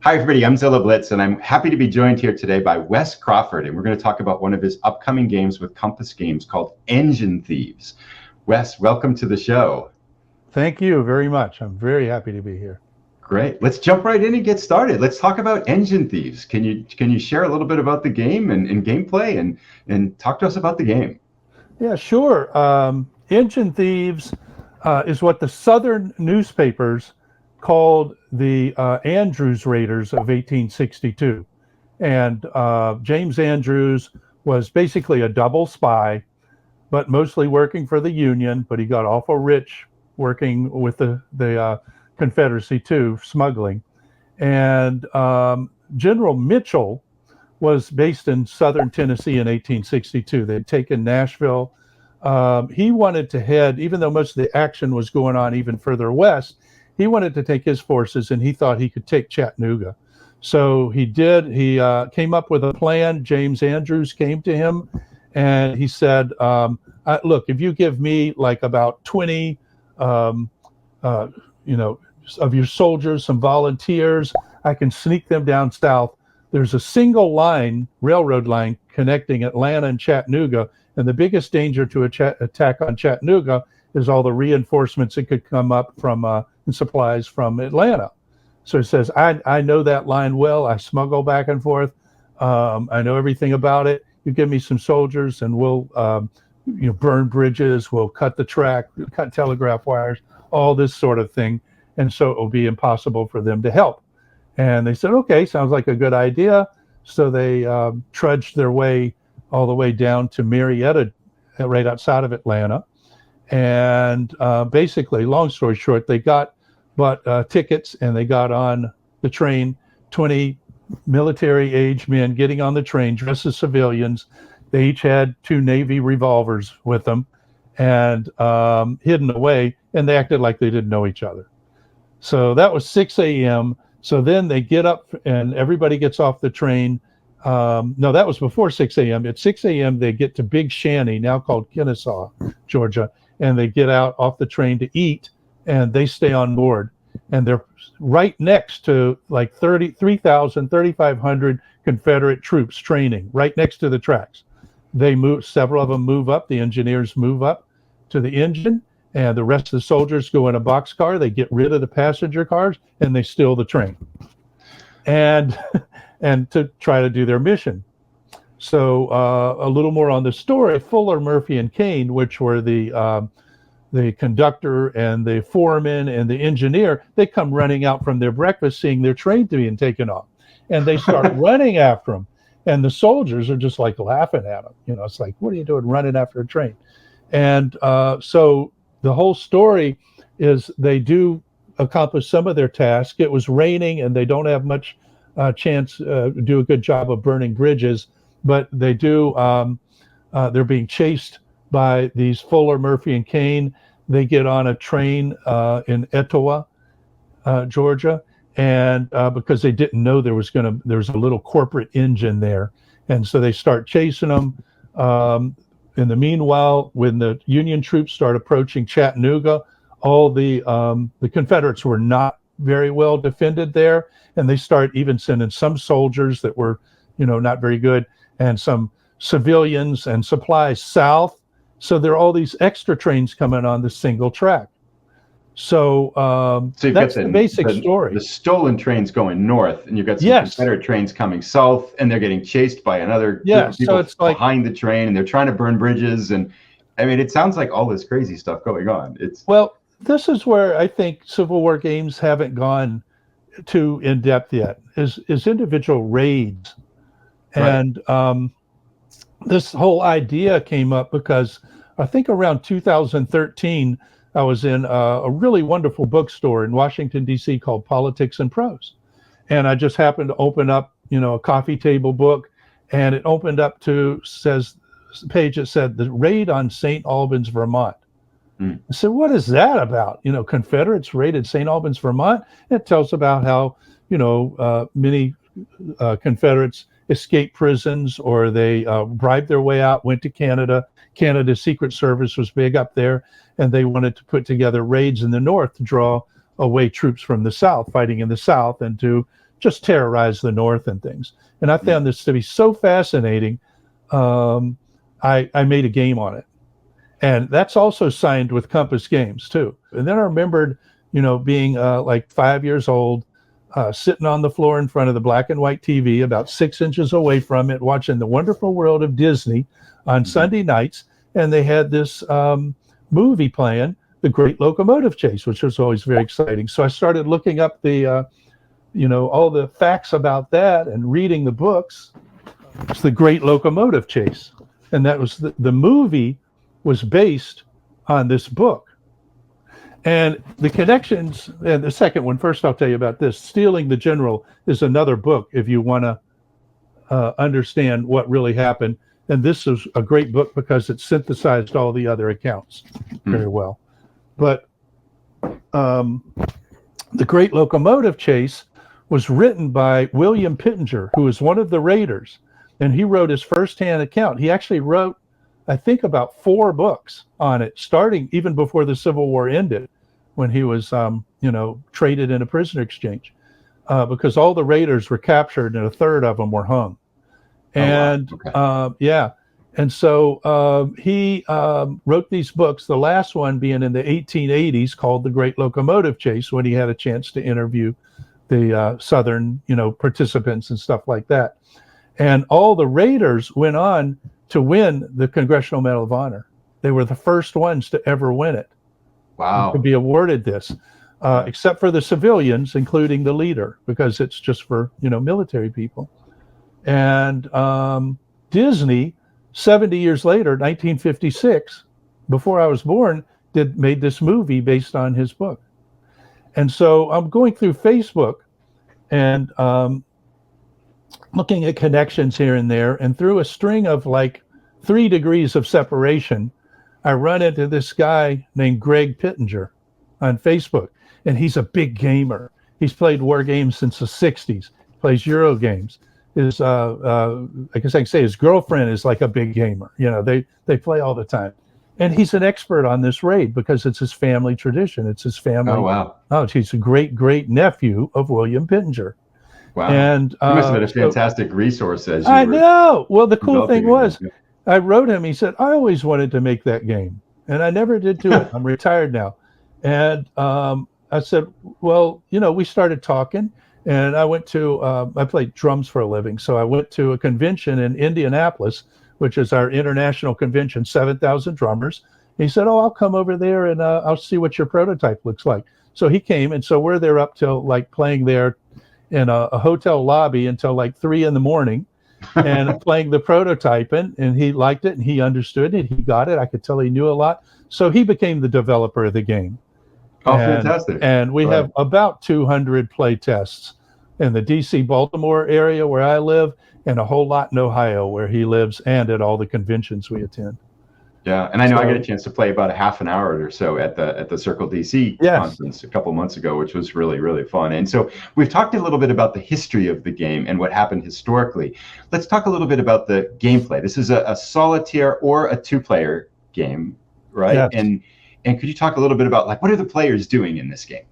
Hi, everybody. I'm Zilla Blitz, and I'm happy to be joined here today by Wes Crawford, and we're going to talk about one of his upcoming games with Compass Games called Engine Thieves. Wes, welcome to the show. Thank you very much. I'm very happy to be here. Great. Let's jump right in and get started. Let's talk about Engine Thieves. Can you share a little bit about the game and gameplay and talk to us about the game? Yeah, sure. Engine Thieves is what the Southern newspapers called the Andrews Raiders of 1862. And James Andrews was basically a double spy, but mostly working for the Union, but he got awful rich working with the Confederacy too, smuggling. And General Mitchell was based in southern Tennessee in 1862. They'd taken Nashville. He wanted to head, even though most of the action was going on even further west, he wanted to take his forces, and he thought he could take Chattanooga. So he did. He came up with a plan. James Andrews came to him, and he said, look, if you give me like about 20 of your soldiers, some volunteers, I can sneak them down south. There's a single line, railroad line, connecting Atlanta and Chattanooga, and the biggest danger to attack on Chattanooga is all the reinforcements that could come up from and supplies from Atlanta. So he says, I know that line well. I smuggle back and forth. I know everything about it. You give me some soldiers, and we'll burn bridges. We'll cut the track, cut telegraph wires, all this sort of thing. And so it will be impossible for them to help. And they said, okay, sounds like a good idea. So they trudged their way all the way down to Marietta, right outside of Atlanta. And basically, long story short, they bought tickets, and they got on the train, 20 military-age men getting on the train dressed as civilians. They each had 2 Navy revolvers with them and hidden away, and they acted like they didn't know each other. So that was 6 a.m. So then they get up, and everybody gets off the train. No, that was before 6 a.m. At 6 a.m., they get to Big Shanty, now called Kennesaw, Georgia, and they get out off the train to eat, and they stay on board. And they're right next to like 3,500 Confederate troops training right next to the tracks. They move, several of them move up, the engineers move up to the engine, and the rest of the soldiers go in a boxcar. They get rid of the passenger cars, and they steal the train, and to try to do their mission. So a little more on the story. Fuller, Murphy, and Kane, which were the conductor and the foreman and the engineer, they come running out from their breakfast, seeing their train being taken off, and they start running after them. And the soldiers are just like laughing at them. It's like, what are you doing running after a train? And so the whole story is they do accomplish some of their task. It was raining, and they don't have much chance to do a good job of burning bridges, but they do. They're being chased by these Fuller, Murphy, and Kane. They get on a train in Etowah, Georgia, and because they didn't know there was a little corporate engine there, and so they start chasing them. In the meanwhile, when the Union troops start approaching Chattanooga, all the Confederates were not very well defended there, and they start even sending some soldiers that were, not very good, and some civilians and supplies south. So there are all these extra trains coming on the single track. So, that's the basic story. The stolen trains going north, and you've got some Confederate trains coming south, and they're getting chased by another group of people behind the train, and they're trying to burn bridges. And I mean, it sounds like all this crazy stuff going on. Well, this is where I think Civil War games haven't gone too in depth yet. Is individual raids, and this whole idea came up because I think around 2013. I was in a really wonderful bookstore in Washington, D.C. called Politics and Prose. And I just happened to open up, a coffee table book, and it opened up to a page that said the raid on St. Albans, Vermont. I said, what is that about? Confederates raided St. Albans, Vermont. It tells about how, many Confederates escaped prisons, or they bribed their way out, went to Canada. Canada's Secret Service was big up there, and they wanted to put together raids in the north to draw away troops from the south, fighting in the south, and to just terrorize the North and things. And I found this to be so fascinating. I made a game on it. And that's also signed with Compass Games too. And then I remembered, being like 5 years old, sitting on the floor in front of the black and white TV, about 6 inches away from it, watching The Wonderful World of Disney on Sunday nights. And they had this movie playing, The Great Locomotive Chase, which was always very exciting. So I started looking up the, all the facts about that and reading the books. It's The Great Locomotive Chase. And that was the movie was based on this book. And the connections, and the second one, first I'll tell you about this. Stealing the General is another book if you want to understand what really happened. And this is a great book because it synthesized all the other accounts very well. But The Great Locomotive Chase was written by William Pittenger, who was one of the raiders. And he wrote his firsthand account. He actually wrote, I think, about 4 books on it, starting even before the Civil War ended, when he was, traded in a prisoner exchange, because all the raiders were captured and a third of them were hung. And and so he wrote these books, the last one being in the 1880s called The Great Locomotive Chase, when he had a chance to interview the Southern, participants and stuff like that. And all the raiders went on to win the Congressional Medal of Honor. They were the first ones to ever win it. Wow. To be awarded this, except for the civilians, including the leader, because it's just for, military people. And Disney, 70 years later, 1956, before I was born, made this movie based on his book. And so I'm going through Facebook and looking at connections here and there, and through a string of like 3 degrees of separation, I run into this guy named Greg Pittenger on Facebook, and he's a big gamer. He's played Wargames since the 60s, plays Euro games. His, I guess I can say his girlfriend is like a big gamer. They play all the time. And he's an expert on this raid because it's his family tradition. It's his family. Oh, wow. Oh, he's a great nephew of William Pittenger. Wow. And you must have been a fantastic resource as you I know. Well, the cool thing was, it. I wrote him. He said, I always wanted to make that game, and I never did do it. I'm retired now. And I said, well, we started talking, and I went to, I played drums for a living. So I went to a convention in Indianapolis, which is our international convention, 7,000 drummers. He said, oh, I'll come over there and I'll see what your prototype looks like. So he came, and so we're there up till like playing there in a hotel lobby until like 3 a.m. and playing the prototype, and he liked it and he understood it. He got it. I could tell he knew a lot. So he became the developer of the game. Oh, fantastic. And we have about 200 play tests in the DC, Baltimore area where I live, and a whole lot in Ohio where he lives, and at all the conventions we attend. Yeah, and I know I got a chance to play about a half an hour or so at the Circle DC conference a couple months ago, which was really, really fun. And so we've talked a little bit about the history of the game and what happened historically. Let's talk a little bit about the gameplay. This is a solitaire or a 2-player game, right? Yes. And could you talk a little bit about like what are the players doing in this game?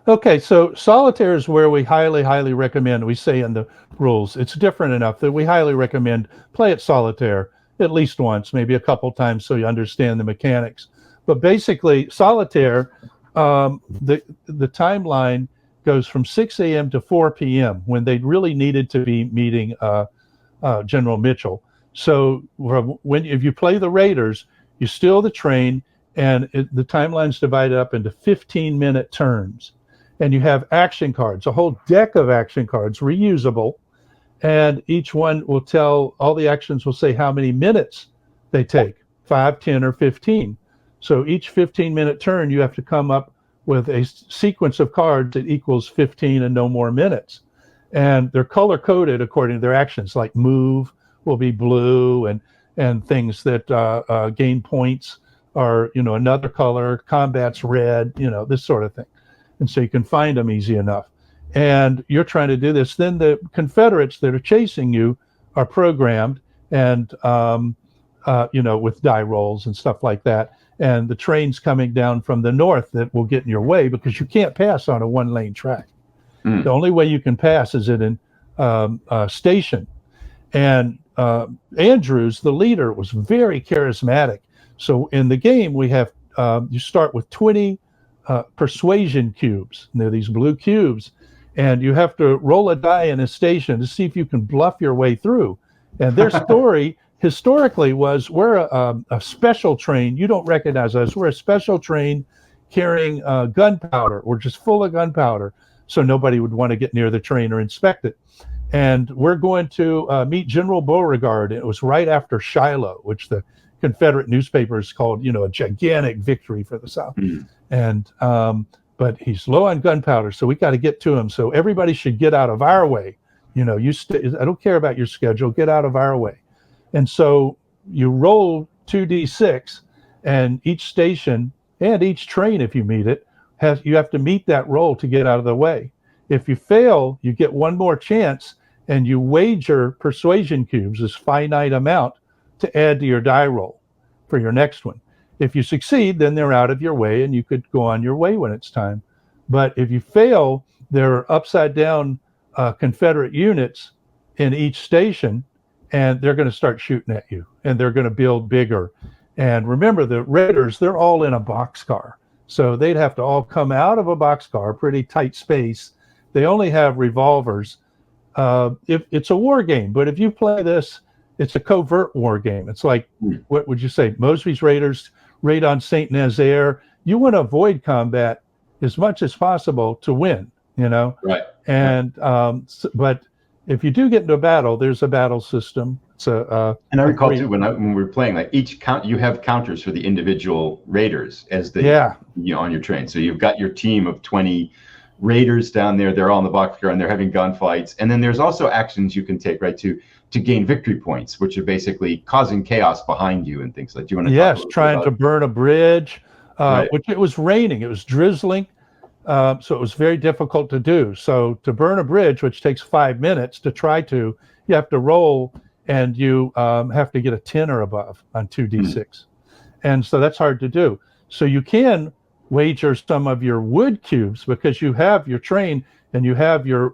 Okay, so solitaire is where we highly recommend. We say in the rules, it's different enough that we highly recommend play it solitaire at least once, maybe a couple times, so you understand the mechanics. But basically, solitaire, the timeline goes from 6 a.m. to 4 p.m. when they really needed to be meeting General Mitchell. So if you play the Raiders, you steal the train, and the timeline's divided up into 15-minute turns. And you have action cards, a whole deck of action cards, reusable. And each one will tell, all the actions will say how many minutes they take, 5, 10, or 15. So each 15-minute turn, you have to come up with a sequence of cards that equals 15 and no more minutes. And they're color-coded according to their actions, like move will be blue, and things that gain points are, another color, combat's red, this sort of thing. And so you can find them easy enough. And you're trying to do this. Then the Confederates that are chasing you are programmed and, with die rolls and stuff like that. And the trains coming down from the north that will get in your way because you can't pass on a 1-lane track. The only way you can pass is in a station. And Andrews, the leader, was very charismatic. So in the game, we have you start with 20 persuasion cubes. And they're these blue cubes, and you have to roll a die in a station to see if you can bluff your way through. And their story historically was, we're a special train. You don't recognize us. We're a special train carrying gunpowder. We're just full of gunpowder, so nobody would want to get near the train or inspect it. And we're going to meet General Beauregard. It was right after Shiloh, which the Confederate newspapers called, a gigantic victory for the South. And but he's low on gunpowder, so we got to get to him. So everybody should get out of our way. I don't care about your schedule. Get out of our way. And so you roll 2d6, and each station and each train, if you meet it, you have to meet that roll to get out of the way. If you fail, you get one more chance, and you wager persuasion cubes, this finite amount, to add to your die roll for your next one. If you succeed, then they're out of your way, and you could go on your way when it's time. But if you fail, there are upside down Confederate units in each station, and they're going to start shooting at you, and they're going to build bigger. And remember, the Raiders, they're all in a boxcar. So they'd have to all come out of a boxcar, pretty tight space. They only have revolvers. If it's a war game, but if you play this, it's a covert war game. It's like, what would you say, Mosby's Raiders raid on St. Nazaire. You want to avoid combat as much as possible to win, Right. And but if you do get into a battle, there's a battle system. So and I recall too when we were playing, like you have counters for the individual raiders as they on your train. So you've got your team of 20 raiders down there. They're all in the boxcar and they're having gunfights. And then there's also actions you can take, right, to gain victory points, which are basically causing chaos behind you and things like. Do you want to trying to burn a bridge, which it was raining, it was drizzling, so it was very difficult to do. So to burn a bridge, which takes 5 minutes to try to, you have to roll, and you have to get a 10 or above on 2d6. And so that's hard to do. So you can wager some of your wood cubes, because you have your train and you have your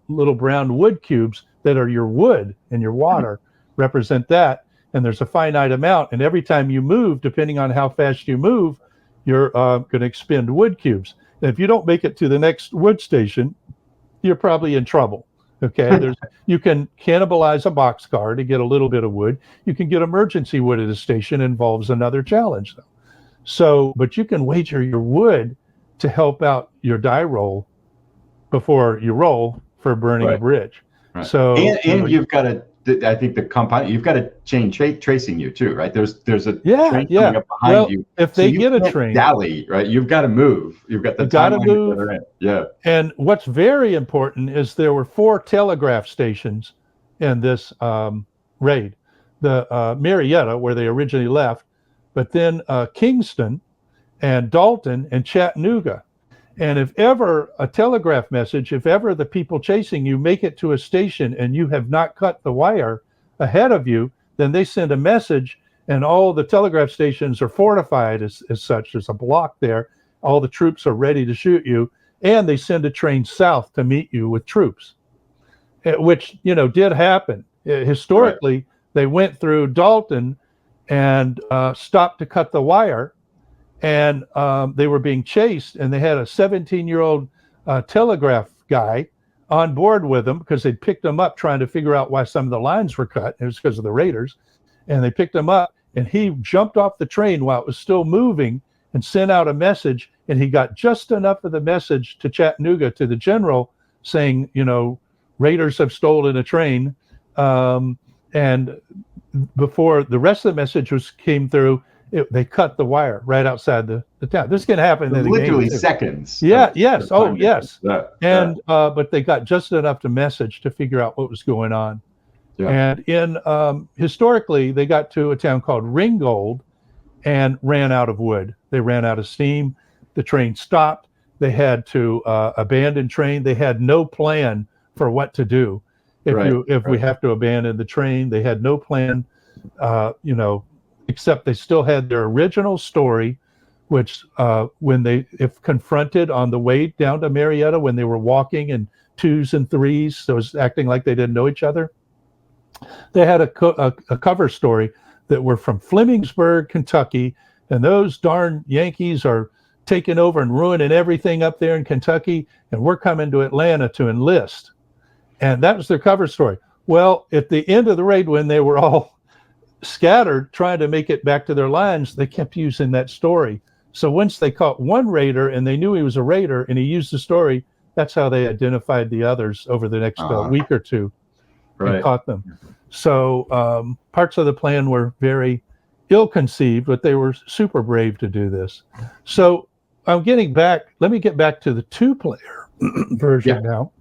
little brown wood cubes that are your wood, and your water represent that. And there's a finite amount. And every time you move, depending on how fast you move, you're going to expend wood cubes. And if you don't make it to the next wood station, you're probably in trouble. Okay, you can cannibalize a boxcar to get a little bit of wood. You can get emergency wood at a station. Involves another challenge, though. So, but you can wager your wood to help out your die roll before you roll for burning a bridge. Right. So, and you've got to, I think the compound, you've got a chain tracing you too, right? There's a train coming up behind you. If they get a train, dally, right? You've got to move. You've got the got to move. Yeah. And what's very important is there were 4 telegraph stations in this raid. The Marietta, where they originally left, but then Kingston and Dalton and Chattanooga. And if ever a telegraph message, if ever the people chasing you make it to a station and you have not cut the wire ahead of you, then they send a message, and all the telegraph stations are fortified as such. There's a block there. All the troops are ready to shoot you, and they send a train south to meet you with troops, which, did happen. Historically, they went through Dalton and stopped to cut the wire, and they were being chased, and they had a 17-year-old telegraph guy on board with them, because they'd picked him up trying to figure out why some of the lines were cut. It was because of the Raiders. And they picked him up, and he jumped off the train while it was still moving and sent out a message, and he got just enough of the message to Chattanooga, to the general, saying, Raiders have stolen a train. And before the rest of the message came through, they cut the wire right outside the town. This can happen in literally seconds. Yeah. Yes. Oh, yes. But they got just enough to message to figure out what was going on. Yeah. And historically, they got to a town called Ringgold and ran out of wood. They ran out of steam. The train stopped. They had to abandon train. They had no plan for what to do. If we have to abandon the train, they had no plan. Except they still had their original story, which if confronted on the way down to Marietta, when they were walking in twos and threes, so it was acting like they didn't know each other, they had a cover story that were from Flemingsburg, Kentucky, and those darn Yankees are taking over and ruining everything up there in Kentucky, and we're coming to Atlanta to enlist. And that was their cover story. Well, at the end of the raid, when they were all scattered trying to make it back to their lines, they kept using that story. So once they caught one raider and they knew he was a raider and he used the story, that's how they identified the others over the next week or two and caught them. So parts of the plan were very ill-conceived, but they were super brave to do this. So I'm getting back. Let me get back to the two-player version now.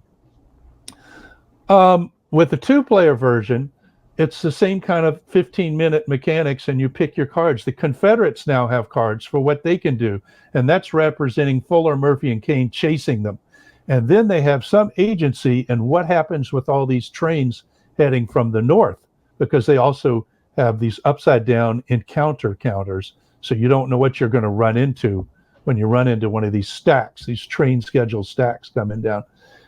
With the two-player version, it's the same kind of 15-minute mechanics, and you pick your cards. The Confederates now have cards for what they can do, and that's representing Fuller, Murphy, and Kane chasing them. And then they have some agency in what happens with all these trains heading from the north, because they also have these upside-down encounter counters, so you don't know what you're going to run into when you run into one of these stacks, these train schedule stacks coming down.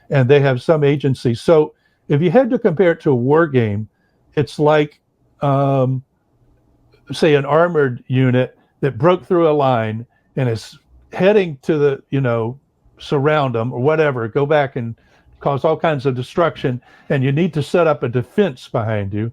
And they have some agency. So if you had to compare it to a war game, it's like, say, an armored unit that broke through a line and is heading to the, surround them or whatever, go back and cause all kinds of destruction, and you need to set up a defense behind you,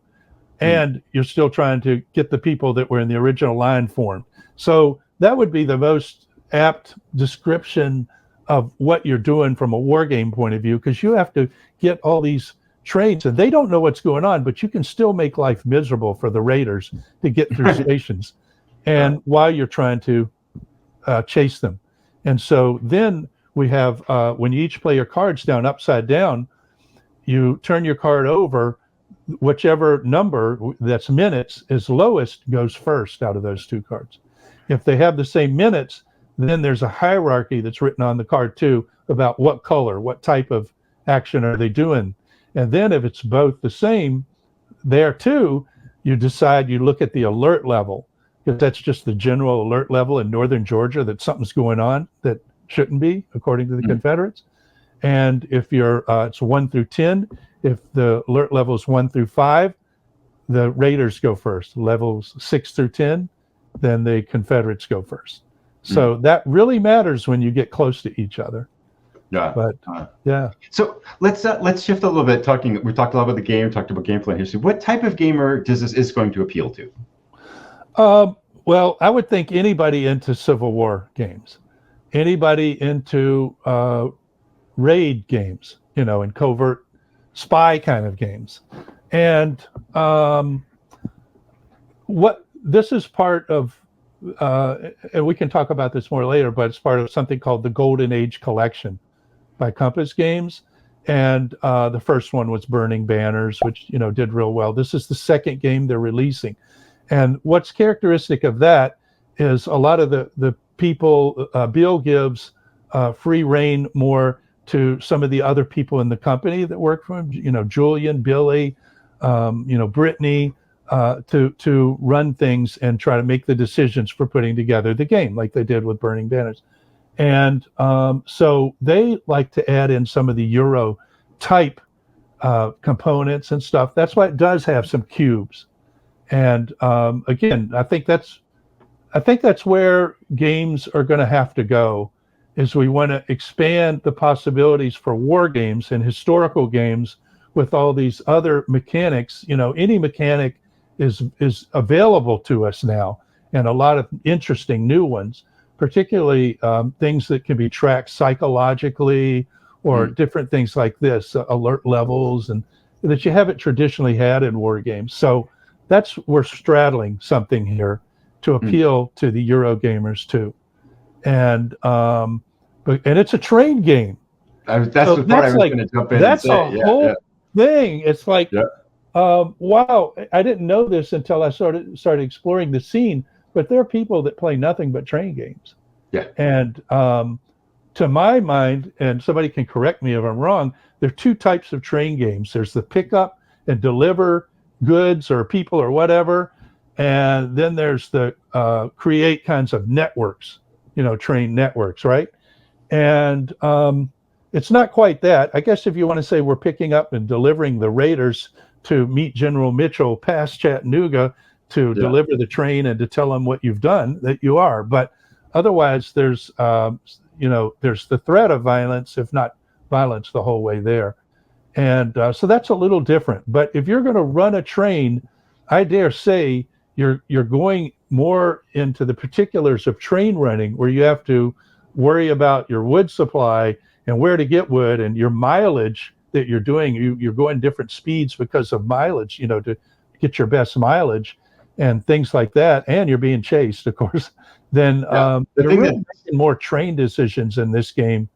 and you're still trying to get the people that were in the original line formed. So that would be the most apt description of what you're doing from a war game point of view, because you have to get all these trains, and they don't know what's going on, but you can still make life miserable for the raiders to get through stations, and while you're trying to chase them. And so then we have, when you each play your cards down upside down, you turn your card over, whichever number that's minutes is lowest goes first out of those two cards. If they have the same minutes, then there's a hierarchy that's written on the card too about what color, what type of action are they doing. And then if it's both the same there too, you decide, you look at the alert level, because that's just the general alert level in northern Georgia, that something's going on that shouldn't be, according to the Confederates. And if you're, it's 1 through 10, if the alert level is 1 through 5, the Raiders go first. Levels 6 through 10, then the Confederates go first. So that really matters when you get close to each other. Yeah. But yeah. So let's shift a little bit. We talked a lot about the game, talked about gameplay and history. What type of gamer is going to appeal to? Well, I would think anybody into Civil War games, anybody into raid games, and covert spy kind of games. And what this is part of, and we can talk about this more later, but it's part of something called the Golden Age Collection by Compass Games. And the first one was Burning Banners, which, did real well. This is the second game they're releasing. And what's characteristic of that is a lot of the people, Bill gives free reign more to some of the other people in the company that work for him, Julian, Billy, Brittany, to run things and try to make the decisions for putting together the game, like they did with Burning Banners. And so they like to add in some of the Euro type components and stuff. That's why it does have some cubes. And again, I think that's where games are going to have to go, is we want to expand the possibilities for war games and historical games with all these other mechanics. Any mechanic is available to us now, and a lot of interesting new ones, particularly things that can be tracked psychologically, or different things like this, alert levels, and that you haven't traditionally had in war games. So we're straddling something here to appeal to the Euro gamers too. And it's a train game. That's the part I was going to jump in and say. That's a whole thing. It's like, wow, I didn't know this until I started exploring the scene, but there are people that play nothing but train games. Yeah. And to my mind, and somebody can correct me if I'm wrong, there are two types of train games. There's the pick up and deliver goods or people or whatever, and then there's the create kinds of networks train networks, right? And it's not quite that. I guess if you want to say we're picking up and delivering the raiders to meet General Mitchell past Chattanooga to deliver the train and to tell them what you've done, that you are. But otherwise, there's there's the threat of violence, if not violence, the whole way there. And so that's a little different. But if you're going to run a train, I dare say you're going more into the particulars of train running, where you have to worry about your wood supply and where to get wood and your mileage that you're doing. You're going different speeds because of mileage, to get your best mileage and things like that. And you're being chased, of course. Then you're really making more train decisions in this game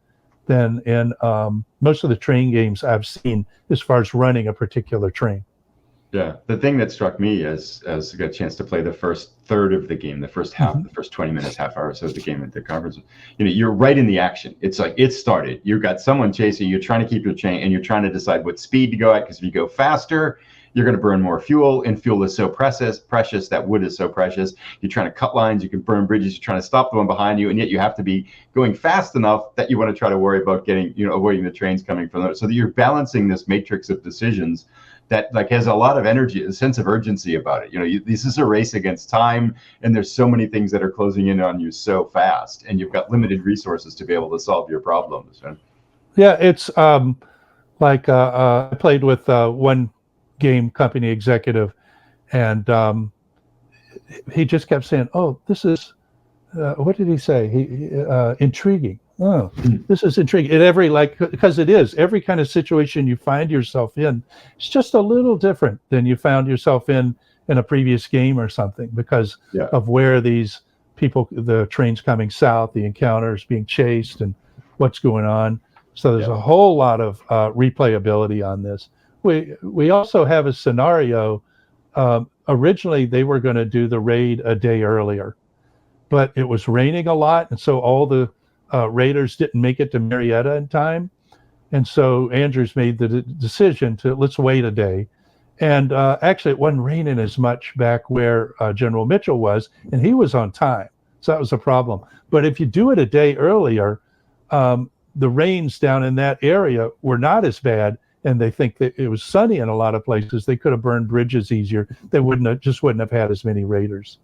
than in most of the train games I've seen as far as running a particular train. Yeah, the thing that struck me as I got a chance to play the first third of the game, the first half, the first 20 minutes, half hour or so of the game at the conference, you're right in the action. It's like it started. You've got someone chasing you, you're trying to keep your train, and you're trying to decide what speed to go at, because if you go faster, you're going to burn more fuel, and fuel is so precious, that wood is so precious. You're trying to cut lines, you can burn bridges, you're trying to stop the one behind you, and yet you have to be going fast enough that you want to try to worry about avoiding the trains coming from there. So that you're balancing this matrix of decisions that has a lot of energy, a sense of urgency about it. This is a race against time, and there's so many things that are closing in on you so fast, and you've got limited resources to be able to solve your problems. Right? Yeah, it's I played with one game company executive, and he just kept saying, "Oh, this is what did he say? Intriguing. Oh, this is intriguing." Because it is every kind of situation you find yourself in, it's just a little different than you found yourself in a previous game or something, because of where these people, the trains coming south, the encounters, being chased, and what's going on. So there's a whole lot of replayability on this. We also have a scenario. Originally, they were going to do the raid a day earlier, but it was raining a lot, and so all the raiders didn't make it to Marietta in time. And so Andrews made the decision to let's wait a day. And actually, it wasn't raining as much back where General Mitchell was, and he was on time. So that was a problem. But if you do it a day earlier, the rains down in that area were not as bad, and they think that it was sunny in a lot of places. They could have burned bridges easier. They wouldn't have had as many raiders.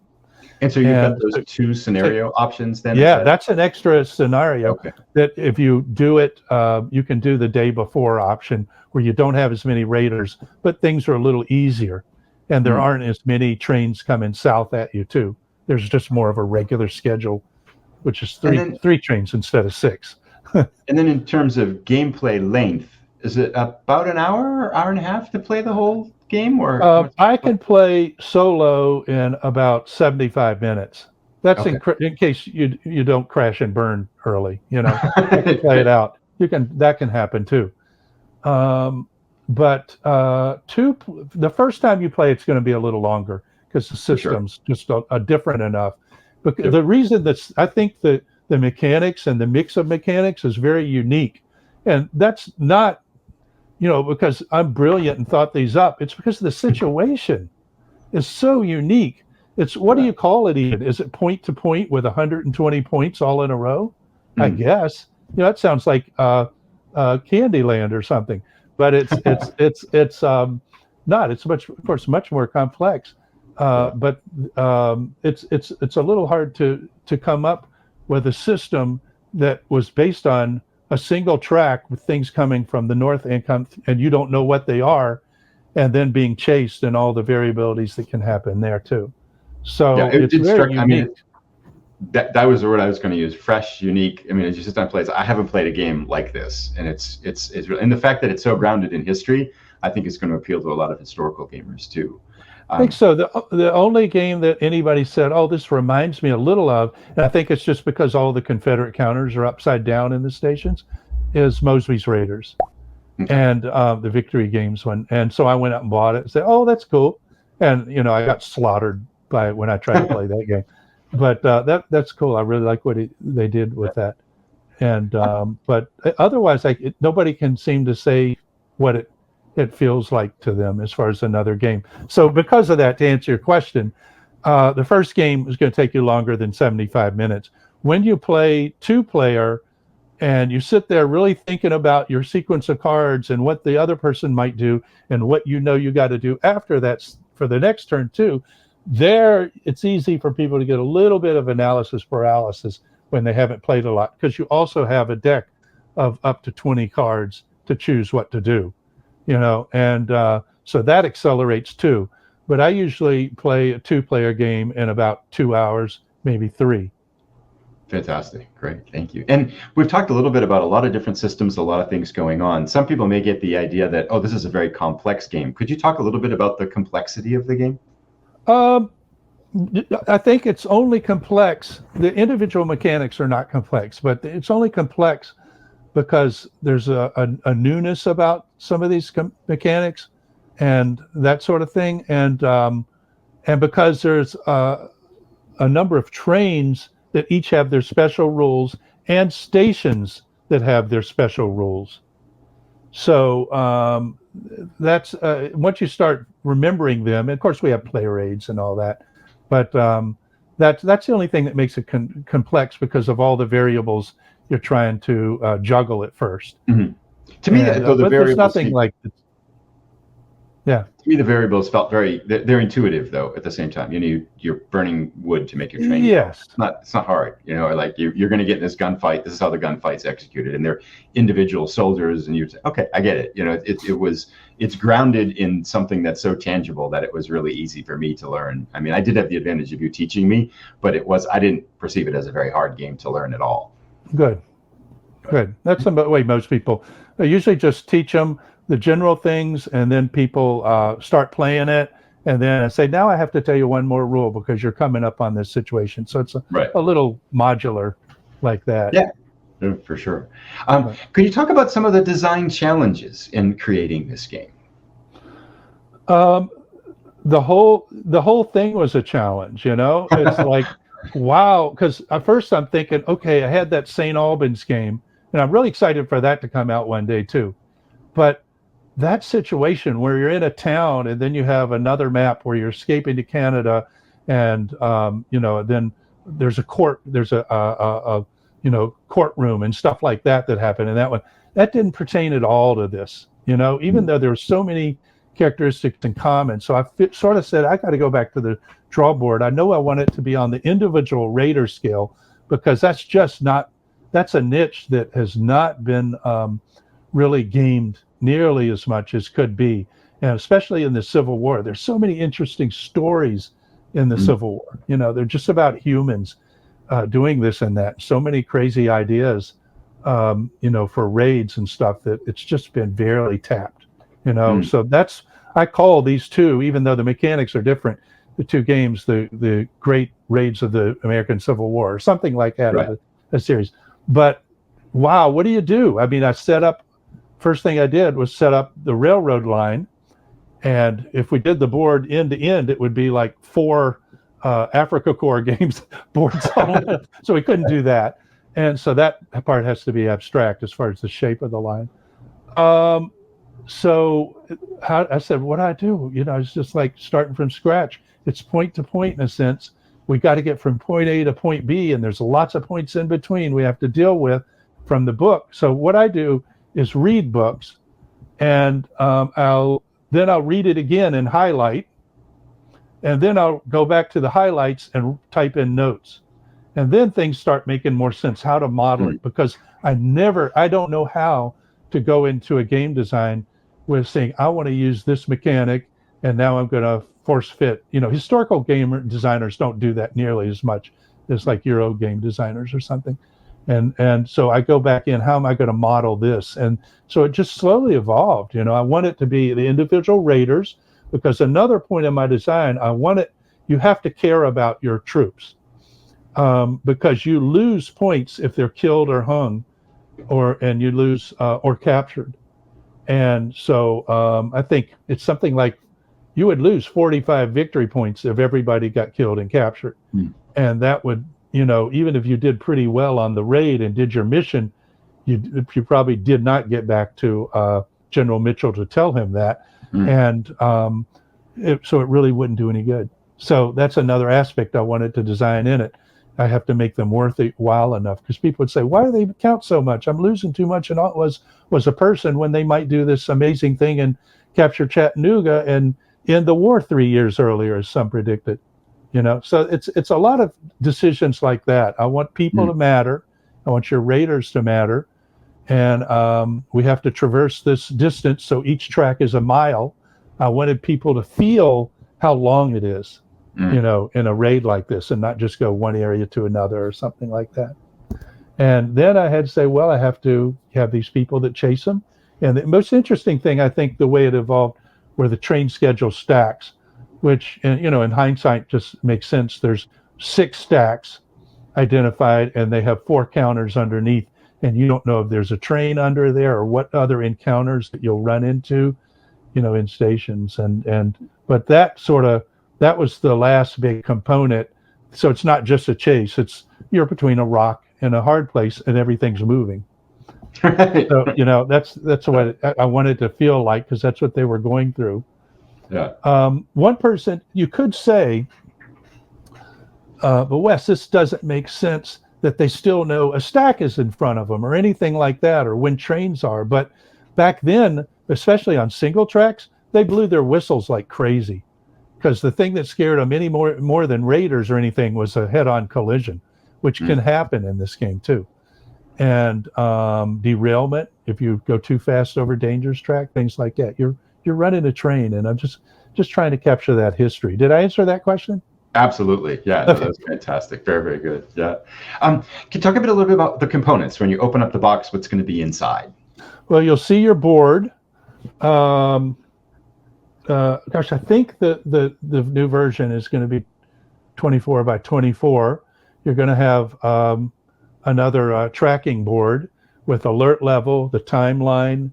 And so you've got those two scenario options then? Yeah, that's an extra scenario that if you do it, you can do the day before option, where you don't have as many raiders, but things are a little easier. And there aren't as many trains coming south at you, too. There's just more of a regular schedule, which is three trains instead of 6. And then in terms of gameplay length, is it about an hour and a half to play the whole game? Or I can play solo in about 75 minutes. That's in case you don't crash and burn early. You can play it out. That can happen too. But the first time you play, it's going to be a little longer because the system's just different enough. But the reason I think that the mechanics and the mix of mechanics is very unique, and that's not because I'm brilliant and thought these up. It's because the situation is so unique. It's what do you call it even? Is it point to point with 120 points all in a row? I guess. That sounds like Candyland or something. But it's not. It's much more complex. But it's a little hard to come up with a system that was based on a single track with things coming from the north and you don't know what they are, and then being chased and all the variabilities that can happen there too. So it's very unique. That was the word I was going to use. Fresh, unique. I mean, as you sit down and play, I haven't played a game like this, and it's really, and the fact that it's so grounded in history, I think is going to appeal to a lot of historical gamers too. I think so. The only game that anybody said, "Oh, this reminds me a little of," and I think it's just because all the Confederate counters are upside down in the stations, is Mosby's Raiders, and the Victory Games one. And so I went out and bought it and said, "Oh, that's cool," and I got slaughtered by it when I tried to play that game. But that's cool. I really like what they did with that. And but otherwise, nobody can seem to say what it feels like to them as far as another game. So because of that, to answer your question, the first game is going to take you longer than 75 minutes. when you play 2-player and you sit there really thinking about your sequence of cards and what the other person might do and what you got to do after that for the next turn too, there it's easy for people to get a little bit of analysis paralysis when they haven't played a lot, because you also have a deck of up to 20 cards to choose what to do, and so that accelerates too. But I usually play a 2-player game in about 2 hours, maybe 3. Fantastic. Great. Thank you. And we've talked a little bit about a lot of different systems, a lot of things going on. Some people may get the idea that, oh, this is a very complex game. Could you talk a little bit about the complexity of the game? I think it's only complex. The individual mechanics are not complex, but it's only complex because there's a newness about some of these mechanics and that sort of thing. And because there's a number of trains that each have their special rules and stations that have their special rules. So that's once you start remembering them, and of course we have player aids and all that, but that's the only thing that makes it complex, because of all the variables you're trying to juggle at first. Mm-hmm. To me, though, the variables, there's nothing like it. Yeah. To me, the variables felt they're intuitive, though, at the same time. You're burning wood to make your train. Yes. It's not hard. Like you're going to get in this gunfight. This is how the gunfight's executed. And they're individual soldiers. And you say, okay, I get it. It's grounded in something that's so tangible that it was really easy for me to learn. I mean, I did have the advantage of you teaching me, but I didn't perceive it as a very hard game to learn at all. Good. That's the way most people, I usually just teach them the general things, and then people start playing it, and then I say, now I have to tell you one more rule because you're coming up on this situation. So it's a little modular like that. Yeah, for sure. Could you talk about some of the design challenges in creating this game? The whole thing was a challenge. It's like, wow, because at first I'm thinking, okay, I had that St. Albans game, and I'm really excited for that to come out one day too. But that situation where you're in a town and then you have another map where you're escaping to Canada, and then there's a courtroom and stuff like that happened in that one. That didn't pertain at all to this, even though there were so many characteristics in common. So I sort of said, I got to go back to the drawing board. I know I want it to be on the individual raider scale, because that's a niche that has not been really gamed nearly as much as could be, and especially in the Civil War. There's so many interesting stories in the Civil War. They're just about humans doing this and that. So many crazy ideas, for raids and stuff, that it's just been barely tapped. So I call these two, even though the mechanics are different, the two games, the great raids of the American Civil War, or something like that, right. A series. But wow, what do you do? I mean, first thing I did was set up the railroad line, and if we did the board end to end, it would be like 4 Africa Corps games boards. So we couldn't do that, and so that part has to be abstract as far as the shape of the line. So I said, what do I do? It's just like starting from scratch. It's point to point in a sense. We got to get from point A to point B, and there's lots of points in between we have to deal with from the book. So what I do is read books, and I'll read it again and highlight, and then I'll go back to the highlights and type in notes, and then things start making more sense how to model it, because I don't know how to go into a game design with saying, I want to use this mechanic, and now I'm going to force fit. Historical game designers don't do that nearly as much as like Euro game designers or something. And so I go back in, how am I going to model this? And so it just slowly evolved. I want it to be the individual raiders, because another point in my design, you have to care about your troops, because you lose points if they're killed or hung, and you lose or captured. And so I think it's something like you would lose 45 victory points if everybody got killed and captured. And that would, even if you did pretty well on the raid and did your mission, you probably did not get back to General Mitchell to tell him that. And so it really wouldn't do any good. So that's another aspect I wanted to design in it. I have to make them worth it while enough, because people would say, why do they count so much? I'm losing too much. And all it was a person, when they might do this amazing thing and capture Chattanooga and end the war 3 years earlier, as some predicted. So it's a lot of decisions like that. I want people to matter. I want your raiders to matter. And we have to traverse this distance, so each track is a mile. I wanted people to feel how long it is, in a raid like this, and not just go one area to another or something like that. And then I had to say, well, I have to have these people that chase them. And the most interesting thing, I think, the way it evolved, were the train schedule stacks, which, in hindsight, just makes sense. There's 6 stacks identified, and they have 4 counters underneath. And you don't know if there's a train under there or what other encounters that you'll run into, in stations. But that was the last big component. So it's not just a chase. You're between a rock and a hard place, and everything's moving. Right. So, that's what I wanted to feel like, because that's what they were going through. Yeah. One person, you could say, but Wes, this doesn't make sense, that they still know a stack is in front of them or anything like that, or when trains are. But back then, especially on single tracks, they blew their whistles like crazy, because the thing that scared them any more than raiders or anything was a head-on collision, which can happen in this game too. And derailment, if you go too fast over dangerous track, things like that. You're running a train, and I'm just trying to capture that history. Did I answer that question? Absolutely. Yeah, no, that's fantastic. Very, very good. Yeah. Can you talk a little bit about the components? When you open up the box, what's going to be inside? Well, you'll see your board. Gosh, I think the new version is going to be 24 by 24. You're going to have another tracking board with alert level, the timeline,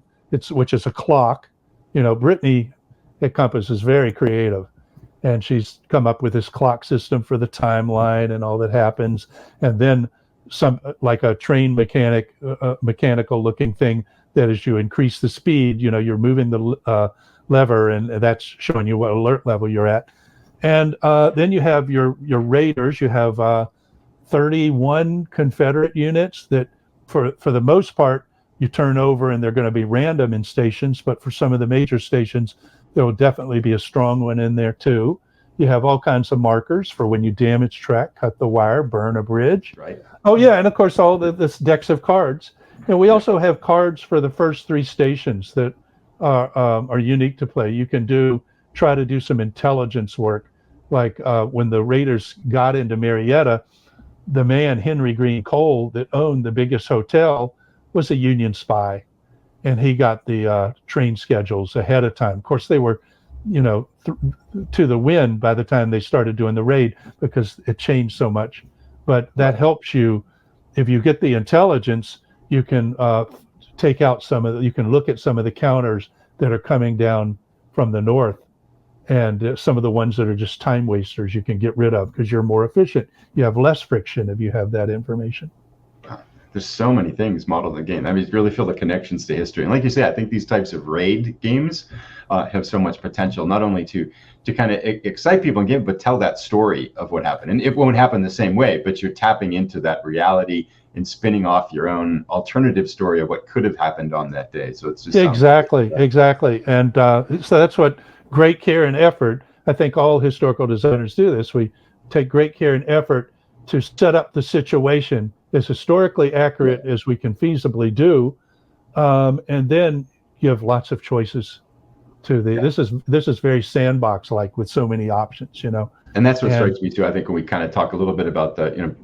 which is a clock. Brittany at Compass is very creative, and she's come up with this clock system for the timeline and all that happens. And then some, like a train mechanical looking thing, that as you increase the speed, you're moving the lever, and that's showing you what alert level you're at. And then you have your raiders. You have 31 Confederate units that, for the most part, you turn over, and they're going to be random in stations. But for some of the major stations, there will definitely be a strong one in there too. You have all kinds of markers for when you damage track, cut the wire, burn a bridge. Right. Oh yeah, and of course all this decks of cards. And we also have cards for the first 3 stations that are unique to play. You can try to do some intelligence work, like when the raiders got into Marietta, the man Henry Green Cole that owned the biggest hotel was a Union spy, and he got the train schedules ahead of time. Of course, they were, to the wind by the time they started doing the raid, because it changed so much. But that helps you. If you get the intelligence, you can take out you can look at some of the counters that are coming down from the north, and some of the ones that are just time wasters you can get rid of, because you're more efficient. You have less friction if you have that information. There's so many things modeled in the game. I mean, you really feel the connections to history. And like you say, I think these types of raid games have so much potential, not only to kind of excite people in game, but tell that story of what happened. And it won't happen the same way, but you're tapping into that reality and spinning off your own alternative story of what could have happened on that day. So it's just exactly. And so that's what great care and effort. I think all historical designers do this. We take great care and effort to set up the situation as historically accurate as we can feasibly do, and then give lots of choices to this is very sandbox like, with so many options, And that's what strikes me too. I think when we kind of talk a little bit about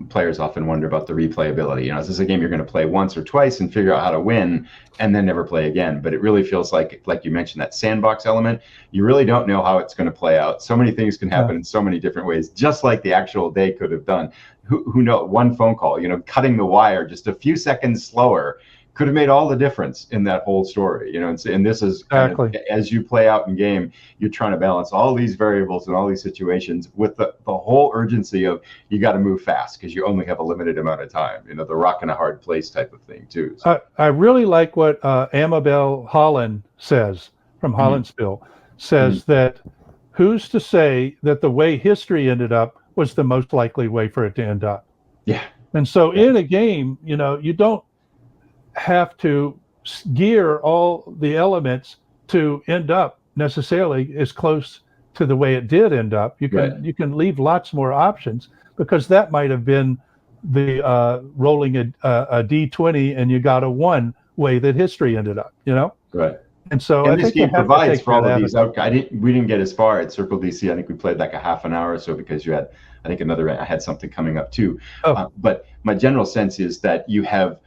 players often wonder about the replayability. Is this a game you're going to play once or twice and figure out how to win and then never play again? But it really feels like you mentioned, that sandbox element. You really don't know how it's going to play out. So many things can happen in so many different ways, just like the actual day could have done. Who knows? One phone call, cutting the wire just a few seconds slower could have made all the difference in that whole story. And this is kind of, as you play out in game, you're trying to balance all these variables and all these situations with the whole urgency of, you got to move fast because you only have a limited amount of time. The rock in a hard place type of thing too. So. I really like what Amabel Holland says from Hollandspill, says that who's to say that the way history ended up was the most likely way for it to end up? Yeah. And so in a game, you don't have to gear all the elements to end up necessarily as close to the way it did end up. You can leave lots more options, because that might have been the rolling a d20 and you got a 1 way that history ended up, Right. And so and I this think game provides for all of these out. we didn't get as far at Circle DC. I think we played like a half an hour or so, because you had, I think I had something coming up too. But my general sense is that you have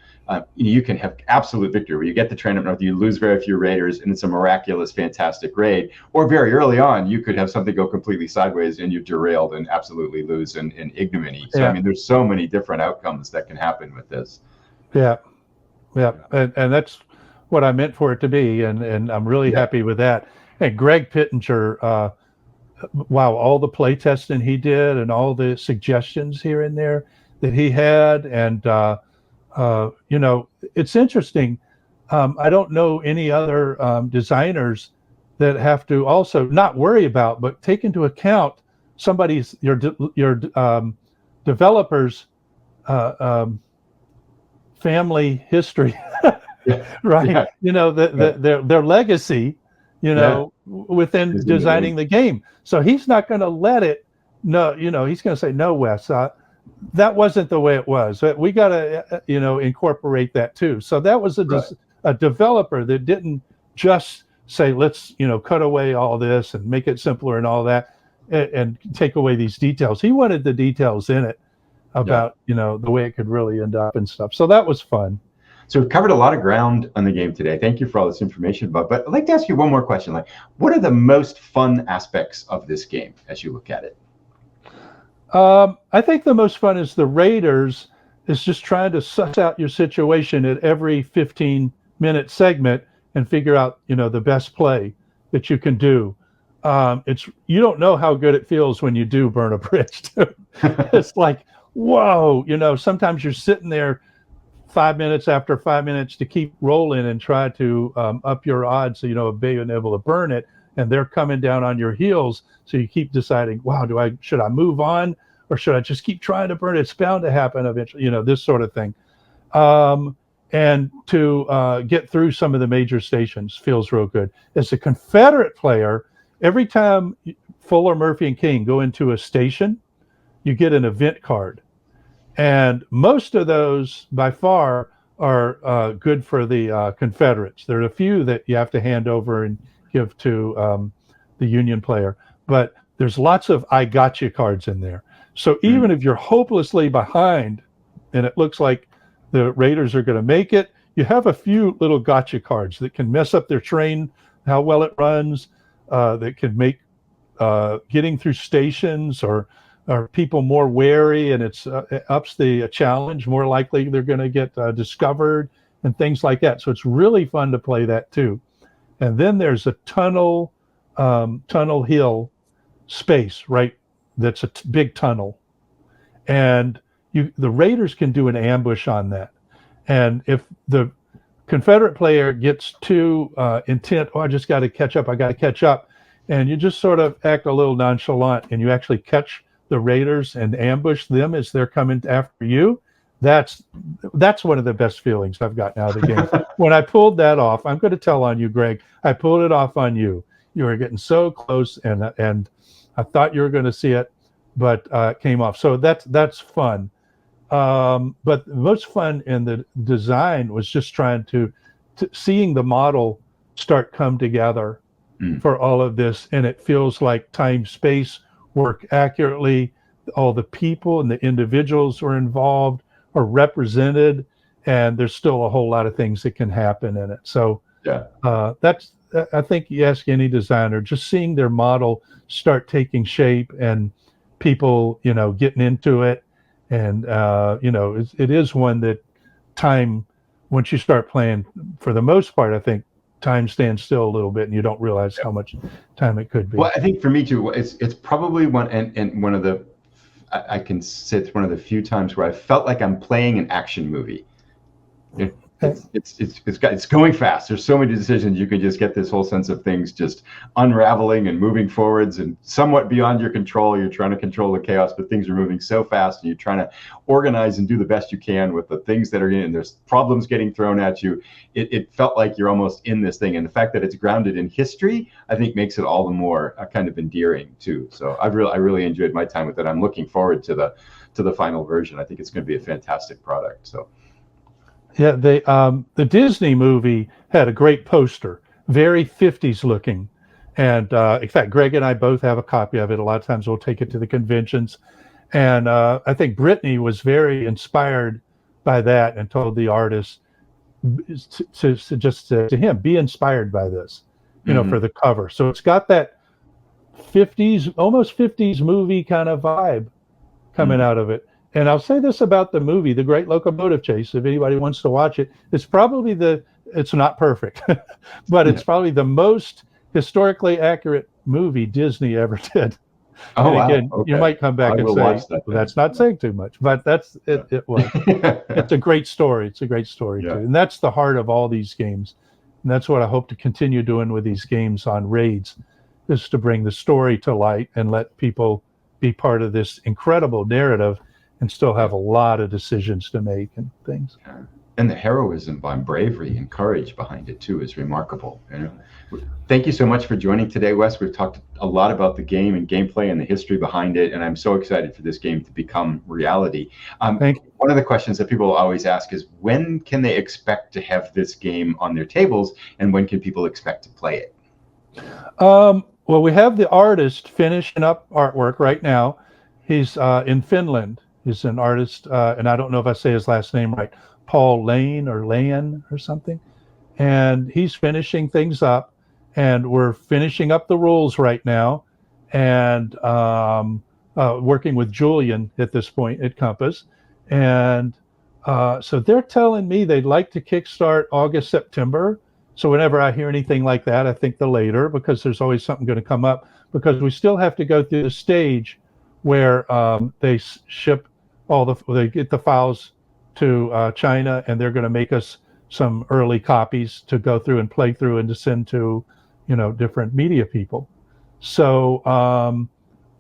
you can have absolute victory where you get the train up north, you lose very few raiders, and it's a miraculous, fantastic raid. Or very early on, you could have something go completely sideways and you're derailed and absolutely lose in ignominy. So, I mean, there's so many different outcomes that can happen with this. Yeah. And that's what I meant for it to be. And I'm really happy with that. And Greg Pittenger, wow, all the play testing he did and all the suggestions here and there that he had. And, it's interesting. I don't know any other designers that have to also not worry about, but take into account your developers' family history, right? Their legacy, within designing the game. So he's not going to let it. No, he's going to say, no, Wes. That wasn't the way it was. We got to, incorporate that too. So that was a developer that didn't just say, let's, cut away all this and make it simpler and all that, and take away these details. He wanted the details in it about, the way it could really end up and stuff. So that was fun. So we've covered a lot of ground on the game today. Thank you for all this information, Bob. But I'd like to ask you one more question. Like, what are the most fun aspects of this game as you look at it? I think the most fun is the raiders, is just trying to suss out your situation at every 15-minute segment and figure out, the best play that you can do. You don't know how good it feels when you do burn a bridge too. It's like, whoa, sometimes you're sitting there 5 minutes after 5 minutes to keep rolling and try to up your odds, of being able to burn it. And they're coming down on your heels. So you keep deciding, wow, should I move on, or should I just keep trying to burn it? It's bound to happen eventually, this sort of thing. And to get through some of the major stations feels real good. As a Confederate player, every time Fuller, Murphy, and King go into a station, you get an event card. And most of those, by far, are good for the Confederates. There are a few that you have to hand over and give to the Union player. But there's lots of I gotcha cards in there. So even if you're hopelessly behind and it looks like the Raiders are going to make it, you have a few little gotcha cards that can mess up their train, how well it runs, that can make getting through stations or people more wary, and it ups the challenge. More likely they're going to get discovered and things like that. So it's really fun to play that too. And then there's a tunnel hill space, right? That's a big tunnel, and the Raiders can do an ambush on that. And if the Confederate player gets too intent, I just got to catch up, and you just sort of act a little nonchalant, and you actually catch the Raiders and ambush them as they're coming after you. That's one of the best feelings I've gotten out of the game. When I pulled that off, I'm going to tell on you, Greg. I pulled it off on you. You were getting so close, and I thought you were going to see it, but it came off. So that's fun. But the most fun in the design was just trying to seeing the model start come together for all of this, and it feels like time, space work accurately. All the people and the individuals who are involved are represented, and there's still a whole lot of things that can happen in it. So that's, I think you ask any designer, just seeing their model start taking shape and people, getting into it. And, it is one that time, once you start playing, for the most part, I think time stands still a little bit and you don't realize how much time it could be. Well, I think for me too, it's probably one of the, I can say it's one of the few times where I felt like I'm playing an action movie. it's going fast. There's so many decisions. You can just get this whole sense of things just unraveling and moving forwards and somewhat beyond your control. You're trying to control the chaos, but things are moving so fast, and you're trying to organize and do the best you can with the things that are in. And there's problems getting thrown at you. It felt like you're almost in this thing, and the fact that it's grounded in history, I think, makes it all the more kind of endearing too. So I really enjoyed my time with it. I'm looking forward to the final version. I think it's going to be a fantastic product. So. Yeah, the Disney movie had a great poster, very 50s looking. And in fact, Greg and I both have a copy of it. A lot of times we'll take it to the conventions. And I think Brittany was very inspired by that and told the artist to him, be inspired by this, for the cover. So it's got that 50s, almost 50s movie kind of vibe coming out of it. And I'll say this about the movie, The Great Locomotive Chase, if anybody wants to watch it, it's probably it's not perfect, but it's probably the most historically accurate movie Disney ever did. Oh, and again, wow. Okay. You might come back and say, that's not saying too much, but it was. It's a great story. It's a great story, too. And that's the heart of all these games. And that's what I hope to continue doing with these games on raids, is to bring the story to light and let people be part of this incredible narrative and still have a lot of decisions to make and things. Yeah. And the heroism and bravery and courage behind it too is remarkable. Thank you so much for joining today, Wes. We've talked a lot about the game and gameplay and the history behind it, and I'm so excited for this game to become reality. One of the questions that people always ask is, when can they expect to have this game on their tables, and when can people expect to play it? Well, we have the artist finishing up artwork right now. He's in Finland. He's an artist, and I don't know if I say his last name right, Paul Lane or something. And he's finishing things up, and we're finishing up the rules right now, and working with Julian at this point at Compass. And so they're telling me they'd like to kickstart August, September. So whenever I hear anything like that, I think the later, because there's always something going to come up, because we still have to go through the stage where they ship they get the files to China, and they're going to make us some early copies to go through and play through and to send to, different media people. So,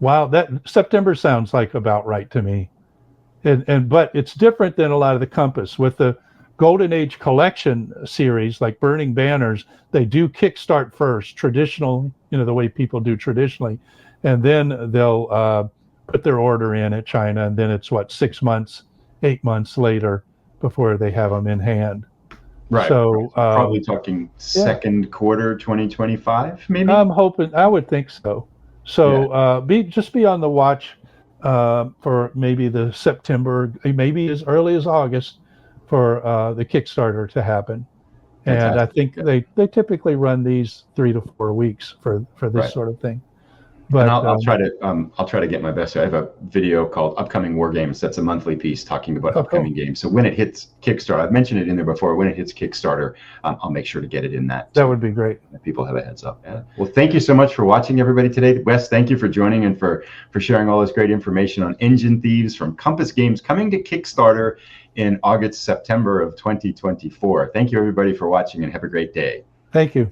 wow, that September sounds like about right to me. But it's different than a lot of the Compass. With the Golden Age collection series, like Burning Banners, they do kickstart first, traditional, the way people do traditionally, and then they'll put their order in at China, and then it's 8 months later before they have them in hand. Right. So probably talking second quarter 2025, maybe. I'm hoping. I would think so. So be on the watch for maybe the September, maybe as early as August, for the Kickstarter to happen. Fantastic. And I think they typically run these 3 to 4 weeks for this sort of thing. But I'll try to get my best. I have a video called Upcoming Wargames. That's a monthly piece talking about upcoming games. So when it hits Kickstarter, I've mentioned it in there before. When it hits Kickstarter, I'll make sure to get it in that. That would be great. People have a heads up. Yeah. Well, thank you so much for watching, everybody, today. Wes, thank you for joining and for sharing all this great information on Engine Thieves from Compass Games, coming to Kickstarter in August, September of 2024. Thank you, everybody, for watching, and have a great day. Thank you.